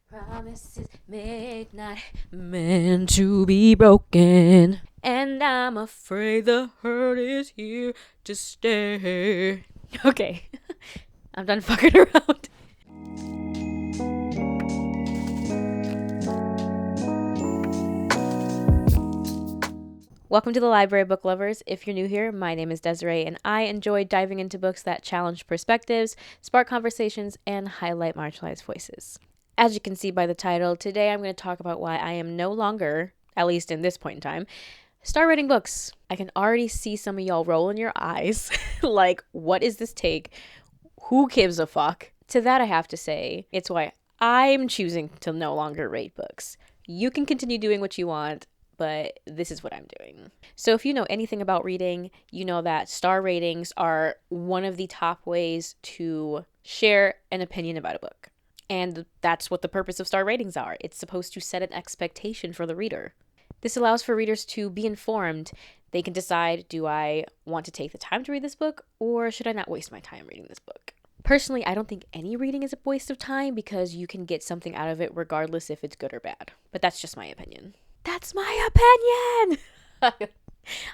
Promises made, not meant to be broken. And I'm afraid the hurt is here to stay. Okay, I'm done fucking around. Welcome to the Library, book lovers. If you're new here, my name is Desiree, and I enjoy diving into books that challenge perspectives, spark conversations, and highlight marginalized voices. As you can see by the title, today I'm going to talk about why I am no longer, at least in this point in time, star rating books. I can already see some of y'all rolling your eyes like, what is this take? Who gives a fuck? To that I have to say, it's why I'm choosing to no longer rate books. You can continue doing what you want, but this is what I'm doing. So if you know anything about reading, you know that star ratings are one of the top ways to share an opinion about a book. And that's what the purpose of star ratings are. It's supposed to set an expectation for the reader. This allows for readers to be informed. They can decide, do I want to take the time to read this book, or should I not waste my time reading this book? Personally, I don't think any reading is a waste of time because you can get something out of it regardless if it's good or bad. But that's just my opinion. That's my opinion!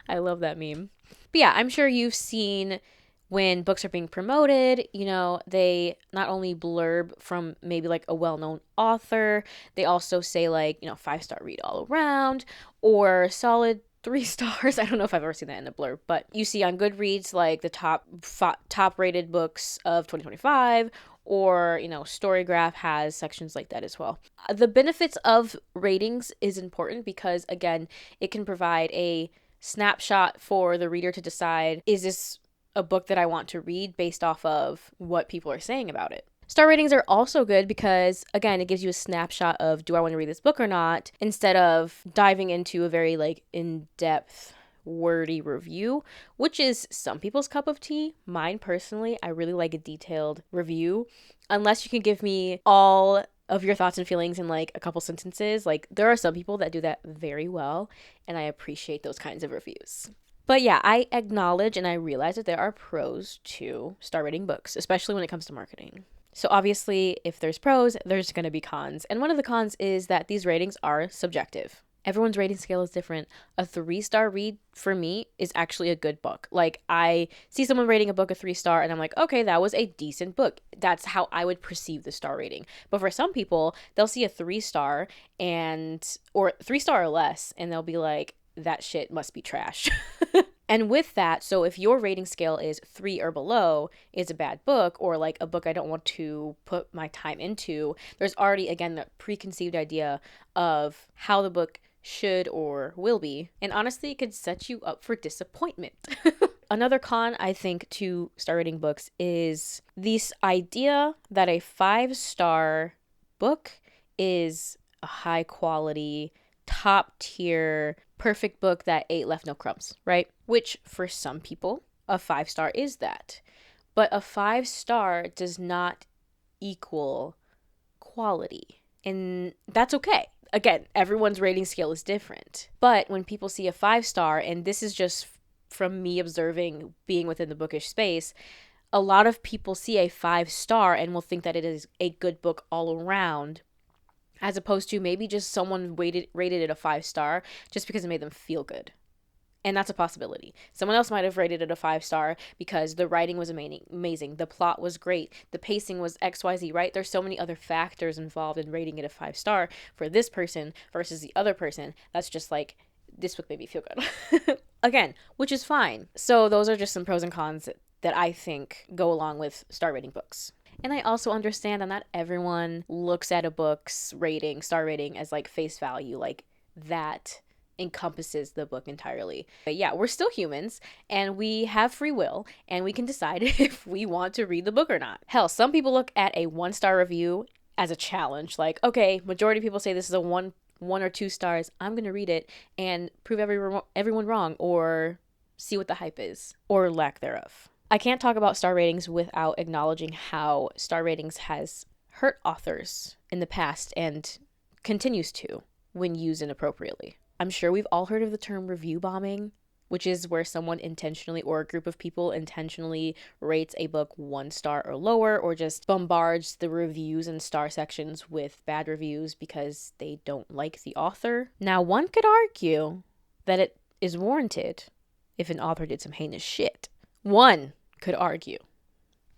I love that meme. But yeah, I'm sure you've seen when books are being promoted, they not only blurb from maybe like a well-known author, they also say like, 5-star read all around or solid 3 stars. I don't know if I've ever seen that in a blurb, but you see on Goodreads like the top rated books of 2025, or Storygraph has sections like that as well. The benefits of ratings is important because again, it can provide a snapshot for the reader to decide, is this a book that I want to read based off of what people are saying about it. Star ratings are also good because, again, it gives you a snapshot of, do I want to read this book or not, instead of diving into a very, in-depth, wordy review, which is some people's cup of tea. Mine, personally, I really like a detailed review. Unless you can give me all of your thoughts and feelings in, a couple sentences. There are some people that do that very well, and I appreciate those kinds of reviews. But yeah, I acknowledge and I realize that there are pros to star rating books, especially when it comes to marketing. So obviously, if there's pros, there's going to be cons. And one of the cons is that these ratings are subjective. Everyone's rating scale is different. A 3-star read for me is actually a good book. I see someone rating a book a 3-star and I'm like, okay, that was a decent book. That's how I would perceive the star rating. But for some people, they'll see a 3-star or 3-star or less, and they'll be like, that shit must be trash. And with that, so if your rating scale is 3 or below, is a bad book, or a book I don't want to put my time into, there's already, again, the preconceived idea of how the book should or will be. And honestly, it could set you up for disappointment. Another con, I think, to star rating books is this idea that a 5-star book is a high quality, top tier, perfect book that ate left no crumbs, right? Which for some people, a 5-star is that. But a 5-star does not equal quality. And that's okay. Again, everyone's rating scale is different. But when people see a 5-star, and this is just from me observing being within the bookish space, a lot of people see a 5-star and will think that it is a good book all around, as opposed to maybe just someone rated it a 5-star just because it made them feel good. And that's a possibility. Someone else might have rated it a 5-star because the writing was amazing. The plot was great. The pacing was XYZ, right? There's so many other factors involved in rating it a 5-star for this person versus the other person. That's just like, this book made me feel good. Again, which is fine. So those are just some pros and cons that I think go along with star rating books. And I also understand that not everyone looks at a book's rating, star rating, as face value, that encompasses the book entirely. But yeah, we're still humans and we have free will and we can decide if we want to read the book or not. Hell, some people look at a 1-star review as a challenge. Okay, majority of people say this is a one or 2 stars. I'm going to read it and prove everyone wrong, or see what the hype is, or lack thereof. I can't talk about star ratings without acknowledging how star ratings has hurt authors in the past and continues to when used inappropriately. I'm sure we've all heard of the term review bombing. which is where someone intentionally or a group of people intentionally rates a book 1 star or lower, or just bombards the reviews and star sections with bad reviews because they don't like the author. Now, one could argue that it is warranted if an author did some heinous shit. One could argue.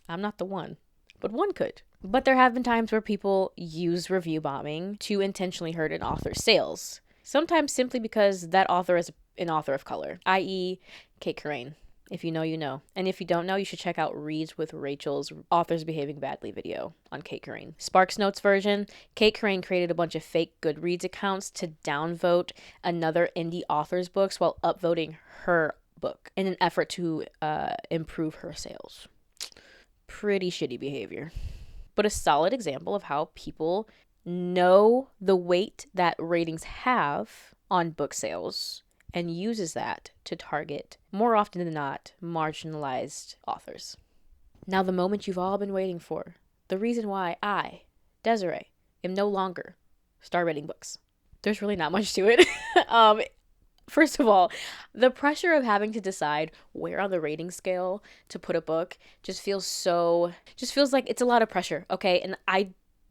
I'm not the one, but one could. But there have been times where people use review bombing to intentionally hurt an author's sales. Sometimes simply because that author is an author of color, i.e. Kate Corain. If you know, you know. And if you don't know, you should check out Reads with Rachel's Authors Behaving Badly video on Kate Corain. Sparks Notes version, Kate Corain created a bunch of fake Goodreads accounts to downvote another indie author's books while upvoting her book in an effort to improve her sales. Pretty shitty behavior. But a solid example of how people know the weight that ratings have on book sales and uses that to target, more often than not, marginalized authors. Now, the moment you've all been waiting for, the reason why I, Desiree, am no longer star rating books. There's really not much to it. First of all, the pressure of having to decide where on the rating scale to put a book just feels like it's a lot of pressure, okay? And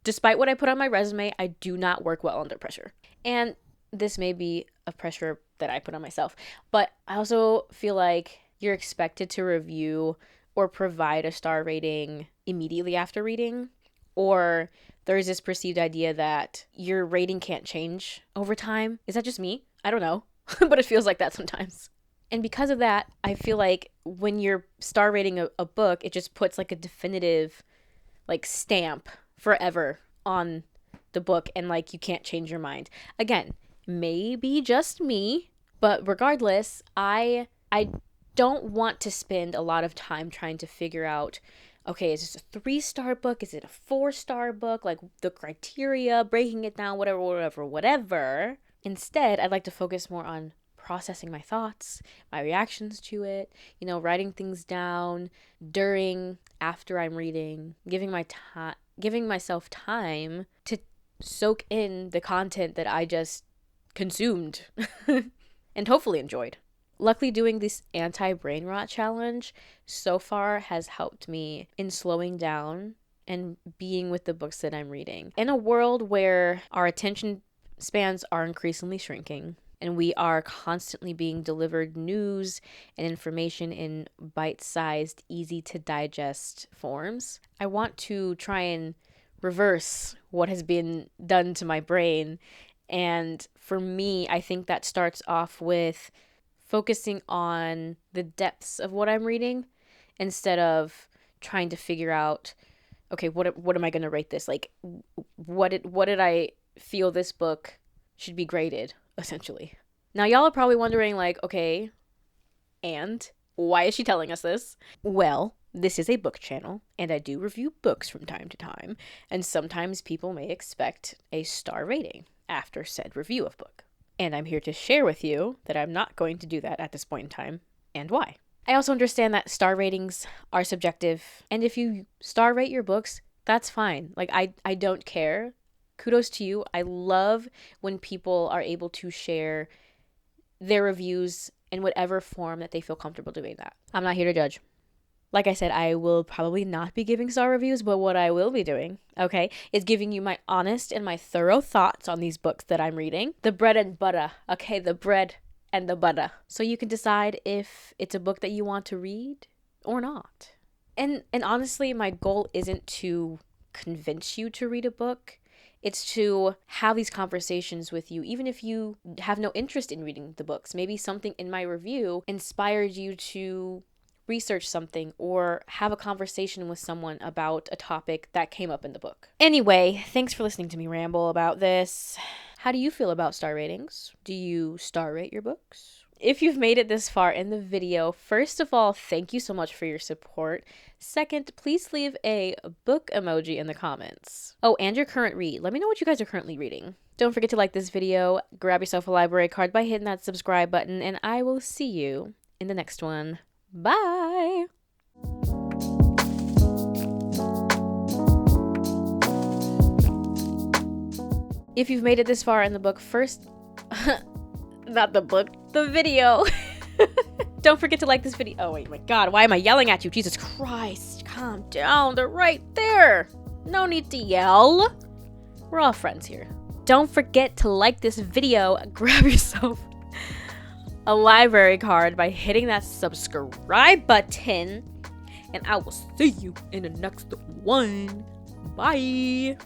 despite what I put on my resume, I do not work well under pressure. And this may be a pressure that I put on myself, but I also feel like you're expected to review or provide a star rating immediately after reading, or there's this perceived idea that your rating can't change over time. Is that just me? I don't know. But it feels like that sometimes. And because of that, I feel like when you're star rating a book, it just puts like a definitive like stamp forever on the book, and like you can't change your mind. Again, maybe just me, but regardless, I don't want to spend a lot of time trying to figure out, okay, is this a 3-star book? Is it a 4-star book? Like the criteria, breaking it down, whatever. Instead, I'd like to focus more on processing my thoughts, my reactions to it, writing things down during, after I'm reading, giving myself time to soak in the content that I just consumed and hopefully enjoyed. Luckily, doing this anti-brain rot challenge so far has helped me in slowing down and being with the books that I'm reading. In a world where our attention spans are increasingly shrinking and we are constantly being delivered news and information in bite-sized, easy-to-digest forms, I want to try and reverse what has been done to my brain. And for me, I think that starts off with focusing on the depths of what I'm reading instead of trying to figure out, okay, what am I going to rate this? Like, what did I feel this book should be graded, essentially? Now, y'all are probably wondering, like, okay, and why is she telling us this? Well, this is a book channel, and I do review books from time to time, and sometimes people may expect a star rating after said review of book. And I'm here to share with you that I'm not going to do that at this point in time, and why. I also understand that star ratings are subjective, and if you star rate your books, that's fine. Like, I don't care. Kudos to you. I love when people are able to share their reviews in whatever form that they feel comfortable doing that. I'm not here to judge. Like I said, I will probably not be giving star reviews, but what I will be doing, okay, is giving you my honest and my thorough thoughts on these books that I'm reading. The bread and butter, okay, the bread and the butter. So you can decide if it's a book that you want to read or not. And honestly, my goal isn't to convince you to read a book. It's to have these conversations with you, even if you have no interest in reading the books. Maybe something in my review inspired you to research something or have a conversation with someone about a topic that came up in the book. Anyway, thanks for listening to me ramble about this. How do you feel about star ratings? Do you star rate your books? If you've made it this far in the video, first of all, thank you so much for your support. Second, please leave a book emoji in the comments. Oh, and your current read. Let me know what you guys are currently reading. Don't forget to like this video, grab yourself a library card by hitting that subscribe button, and I will see you in the next one. Bye! If you've made it this far in the book, first... not the book, the video. Don't forget to like this video. Oh, wait, my God. Why am I yelling at you? Jesus Christ. Calm down. They're right there. No need to yell. We're all friends here. Don't forget to like this video. Grab yourself a library card by hitting that subscribe button. And I will see you in the next one. Bye.